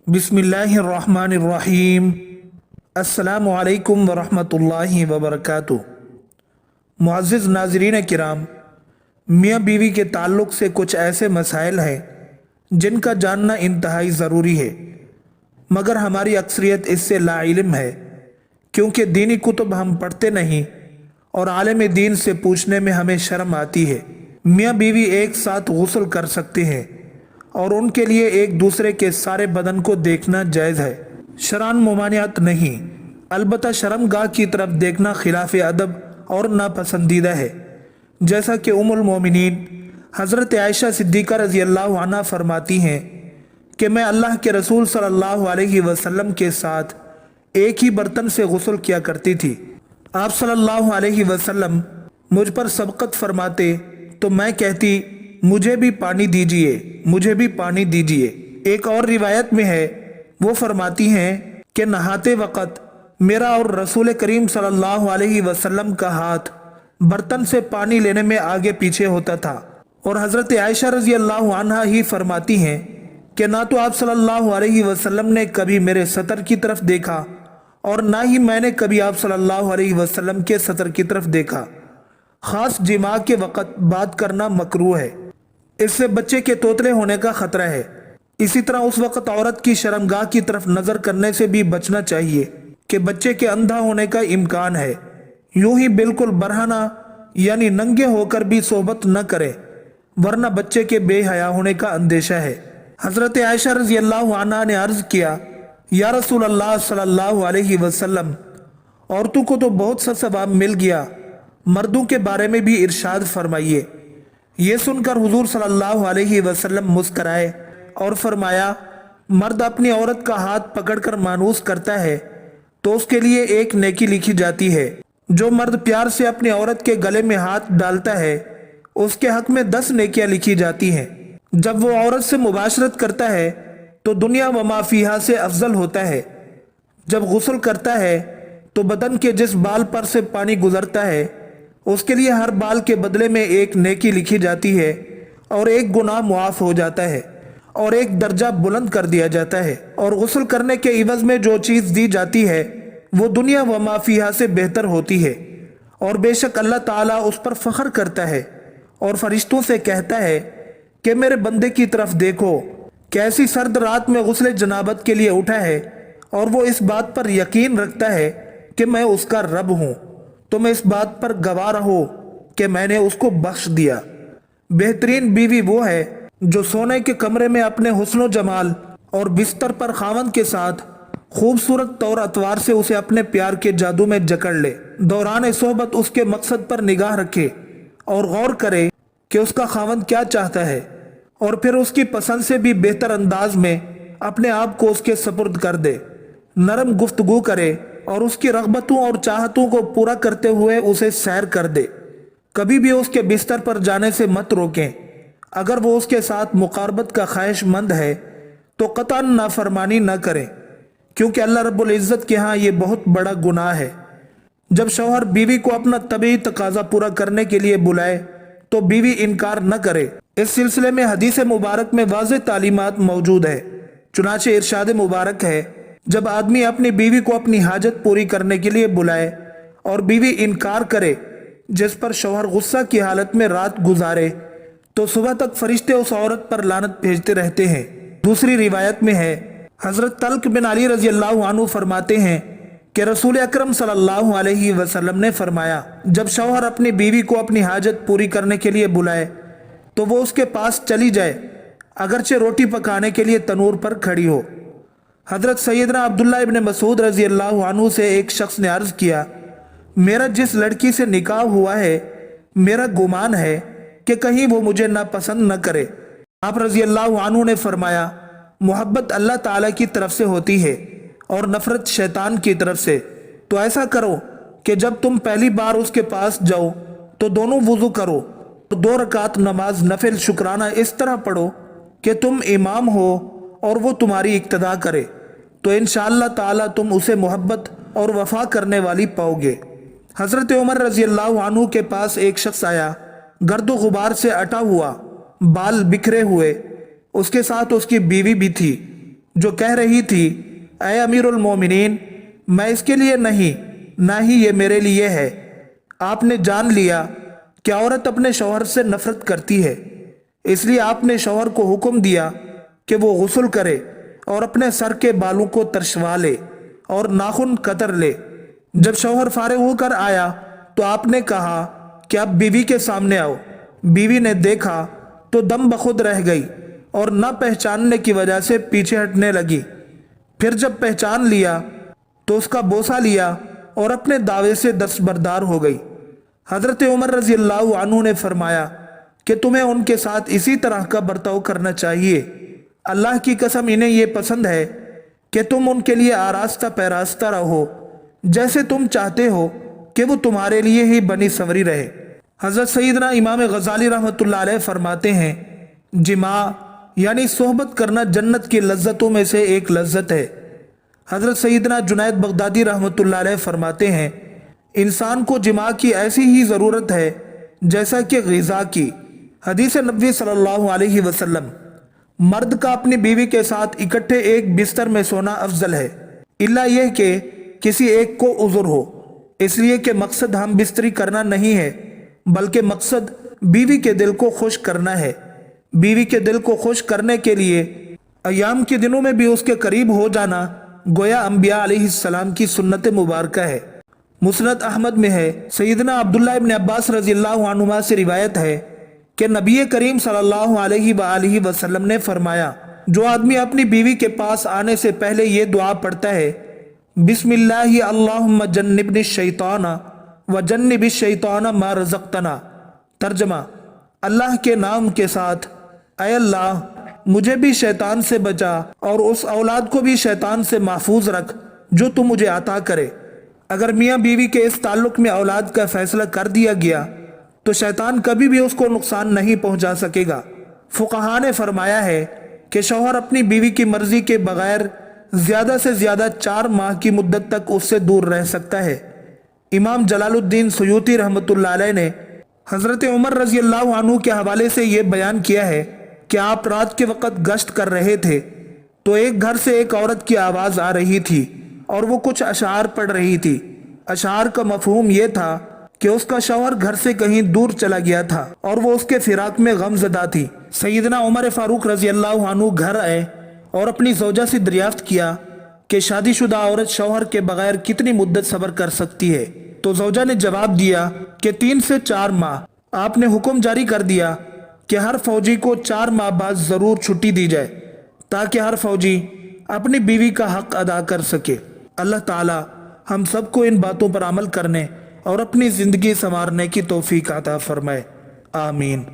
बिस्मिल्लाहिर्रहमानिर्रहीम। अस्सलामु अलैकुम वरहमतुल्लाहि वबरकातुह। मुअज़्ज़िज़ नाज़रीन किराम, मियाँ बीवी के ताल्लुक़ से कुछ ऐसे मसाइल हैं जिनका जानना इंतहाई ज़रूरी है, मगर हमारी अक्सरियत इससे लाइल्म है, क्योंकि दीनी कुतुब हम पढ़ते नहीं और आलिम दीन से पूछने में हमें शर्म आती है। मियाँ बीवी एक साथ गुस्ल कर सकते हैं और उनके लिए एक दूसरे के सारे बदन को देखना जायज़ है, शरअन मुमानियत नहीं। अलबत्ता शर्मगाह की तरफ देखना खिलाफ अदब और नापसंदीदा है, जैसा कि उम्मुल मोमिनीन हज़रत आयशा सिद्दीक़ा रज़ी अल्लाह अन्हा फरमाती हैं कि मैं अल्लाह के रसूल सल्लल्लाहु अलैहि वसल्लम के साथ एक ही बर्तन से गुस्ल किया करती थी। आप सल्लल्लाहु अलैहि वसल्लम मुझ पर सबकत फरमाते तो मैं कहती, मुझे भी पानी दीजिए, मुझे भी पानी दीजिए। एक और रिवायत में है, वो फरमाती हैं कि नहाते वक़्त मेरा और रसूल करीम सल्लल्लाहु अलैहि वसल्लम का हाथ बर्तन से पानी लेने में आगे पीछे होता था। और हज़रत आयशा रज़ी अल्लाह अन्हा ही फरमाती हैं कि ना तो आप सल्लल्लाहु अलैहि वसल्लम ने कभी मेरे सतर की तरफ देखा और ना ही मैंने कभी आप सल्लल्लाहु अलैहि वसल्लम के सतर की तरफ देखा। ख़ास जिमा के वक़्त बात करना मकरूह है, इससे बच्चे के तोतले होने का खतरा है। इसी तरह उस वक़्त औरत की शर्मगाह की तरफ नज़र करने से भी बचना चाहिए कि बच्चे के अंधा होने का इम्कान है। यूं ही बिल्कुल बरहना यानी नंगे होकर भी सोहबत न करे, वरना बच्चे के बेहया होने का अंदेशा है। हज़रत आयशा रज़ी अल्लाह अन्हा ने अर्ज़ किया, या रसूल अल्लाह सल्लल्लाहु अलैहि वसल्लम, औरतों को तो बहुत सा सवाब मिल गया, मर्दों के बारे में भी इरशाद फरमाइए। ये सुनकर हुजूर सल्लल्लाहु अलैहि वसल्लम मुस्कराए और फरमाया, मर्द अपनी औरत का हाथ पकड़कर मानूस करता है तो उसके लिए एक नेकी लिखी जाती है। जो मर्द प्यार से अपनी औरत के गले में हाथ डालता है उसके हक में 10 नेकियां लिखी जाती हैं। जब वो औरत से मुबाशरत करता है तो दुनिया व माफिया से अफजल होता है। जब गुस्ल करता है तो बदन के जिस बाल पर से पानी गुजरता है उसके लिए हर बाल के बदले में एक नेकी लिखी जाती है और एक गुनाह मुआफ हो जाता है और एक दर्जा बुलंद कर दिया जाता है। और गुस्ल करने के इवज में जो चीज़ दी जाती है वो दुनिया व माफिया से बेहतर होती है। और बेशक अल्लाह ताला उस पर फख्र करता है और फरिश्तों से कहता है कि मेरे बंदे की तरफ देखो, कैसी सर्द रात में गुस्ले जनाबत के लिए उठा है और वो इस बात पर यकीन रखता है कि मैं उसका रब हूँ। तुम इस बात पर गवाह रहो कि मैंने उसको बख्श दिया। बेहतरीन बीवी वो है जो सोने के कमरे में अपने हुस्न जमाल और बिस्तर पर खावंद के साथ खूबसूरत तौर अतवार से उसे अपने प्यार के जादू में जकड़ ले, दौरान सोहबत उसके मकसद पर निगाह रखे और गौर करे कि उसका खावंद क्या चाहता है, और फिर उसकी पसंद से भी बेहतर अंदाज में अपने आप को उसके सपुर्द कर दे। नरम गुफ्तगू करे और उसकी रग़बतों और चाहतों को पूरा करते हुए उसे सैर कर दे। कभी भी उसके बिस्तर पर जाने से मत रोकें। अगर वो उसके साथ मुक़ारबत का ख्वाहिशमंद है तो क़तअन नाफरमानी न करें, क्योंकि अल्लाह रब्बुल इज़्ज़त के यहाँ ये बहुत बड़ा गुनाह है। जब शौहर बीवी को अपना तबीई तकाजा पूरा करने के लिए बुलाए तो बीवी इनकार न करे। इस सिलसिले में हदीस मुबारक में वाज़ेह तालीमात मौजूद है। चुनाचे इरशाद मुबारक है, जब आदमी अपनी बीवी को अपनी हाजत पूरी करने के लिए बुलाए और बीवी इनकार करे, जिस पर शौहर गुस्सा की हालत में रात गुजारे, तो सुबह तक फरिश्ते उस औरत पर लानत भेजते रहते हैं। दूसरी रिवायत में है, हजरत तल्क बिन अली रजी अल्लाह अन्हु फरमाते हैं कि रसूल अकरम सल्लल्लाहु अलैहि वसल्लम ने फरमाया, जब शौहर अपनी बीवी को अपनी हाजत पूरी करने के लिए बुलाए तो वो उसके पास चली जाए, अगरचे रोटी पकाने के लिए तनूर पर खड़ी हो। हजरत सैयदना अब्दुल्ला इब्न मसूद रजी अल्लाह अन्हु से एक शख्स ने अर्ज किया, मेरा जिस लड़की से निकाह हुआ है, मेरा गुमान है कि कहीं वो मुझे नापसंद न करे। आप रजी अल्लाह अन्हु ने फरमाया, मोहब्बत अल्लाह ताला की तरफ से होती है और नफरत शैतान की तरफ से। तो ऐसा करो कि जब तुम पहली बार उसके पास जाओ तो दोनों वुजू करो, 2 रकात नमाज नफिल शुक्राना इस तरह पढ़ो कि तुम इमाम हो और वो तुम्हारी इक्तदा करे, तो इंशाअल्लाह ताला तुम उसे मोहब्बत और वफा करने वाली पाओगे। हज़रत उमर रजी अल्लाह अन्हु के पास एक शख्स आया, गर्दो गुबार से अटा हुआ, बाल बिखरे हुए, उसके साथ उसकी बीवी भी थी। जो कह रही थी, ऐ अमीरुल मोमिनीन, मैं इसके लिए नहीं, ना ही ये मेरे लिए है। आपने जान लिया कि औरत अपने शौहर से नफरत करती है, इसलिए आपने शौहर को हुक्म दिया कि वो गुस्ल करे और अपने सर के बालों को तरशवा ले और नाखून कतर ले। जब शौहर फारिग होकर आया तो आपने कहा कि अब बीवी के सामने आओ। बीवी ने देखा तो दम बखुद रह गई और न पहचानने की वजह से पीछे हटने लगी। फिर जब पहचान लिया तो उसका बोसा लिया और अपने दावे से दस्तबरदार हो गई। हजरत उमर रजी अल्लाह अन्हु ने फरमाया कि तुम्हें उनके साथ इसी तरह का बर्ताव करना चाहिए। अल्लाह की कसम, इन्हें यह पसंद है कि तुम उनके लिए आरास्ता पैरास्ता रहो, जैसे तुम चाहते हो कि वो तुम्हारे लिए ही बनी संवरी रहे। हजरत सईदना इमाम गजाली रहमतुल्लाह अलैह फरमाते हैं, जिमा यानी सोहबत करना जन्नत की लज्जतों में से एक लज्जत है। हजरत सईदना जुनैद बगदादी रहमतुल्लाह अलैह फरमाते हैं, इंसान को जिमा की ऐसी ही ज़रूरत है जैसा कि ग़िज़ा की। हदीस नबी सल्लल्लाहु अलैहि वसल्लम, मर्द का अपनी बीवी के साथ इकट्ठे एक बिस्तर में सोना अफजल है, इल्ला यह कि किसी एक को उज़्र हो, इसलिए कि मकसद हम बिस्तरी करना नहीं है, बल्कि मकसद बीवी के दिल को खुश करना है। बीवी के दिल को खुश करने के लिए अयाम के दिनों में भी उसके करीब हो जाना गोया अंबिया अलैहिस्सलाम की सुन्नत मुबारक है। मुस्नद अहमद में है, सैयदना अब्दुल्ला इब्न अब्बास रज़ियल्लाहु अन्हुमा से रिवायत है कि नबी करीम सल्लल्लाहु अलैहि वसल्लम ने फरमाया, जो आदमी अपनी बीवी के पास आने से पहले ये दुआ पढ़ता है, बिस्मिल्लाहि अल्लाहुम्मा जन्निबनी शैताना व जन्निबी शैताना मा रज़क़तना। तर्जमा, अल्लाह के नाम के साथ, ऐ अल्लाह मुझे भी शैतान से बचा और उस औलाद को भी शैतान से महफूज रख जो तू मुझे अता करे। अगर मियाँ बीवी के इस ताल्लुक में औलाद का फैसला कर दिया गया तो शैतान कभी भी उसको नुकसान नहीं पहुंचा सकेगा। फुक़हा ने फरमाया है कि शौहर अपनी बीवी की मर्जी के बगैर ज्यादा से ज्यादा 4 माह की मुद्दत तक उससे दूर रह सकता है। इमाम जलालुद्दीन सुयूती रहमतुल्लाह अलैह ने हजरत उमर रजी अल्लाह अन्हु के हवाले से ये बयान किया है कि आप रात के वक़्त गश्त कर रहे थे तो एक घर से एक औरत की आवाज़ आ रही थी और वो कुछ अशार पढ़ रही थी। अशार का मफहूम ये था कि उसका शौहर घर से कहीं दूर चला गया था और वो उसके फिराक में गमज़दा थी। सैयदना उमर फारूक रजी अल्लाह अन्हु घर आए और अपनी ज़ौजा से दरियाफ्त किया कि शादीशुदा औरत शौहर के बगैर कितनी मुद्दत सब्र कर सकती है। तो ज़ौजा ने जवाब दिया कि 3 से 4 माह। आपने हुक्म जारी कर दिया कि हर फौजी को 4 माह बाद ज़रूर छुट्टी दी जाए ताकि हर फौजी अपनी बीवी का हक अदा कर सके। अल्लाह ताला हम सबको इन बातों पर अमल करने और अपनी ज़िंदगी संवारने की तौफीक अता फरमाए। आमीन।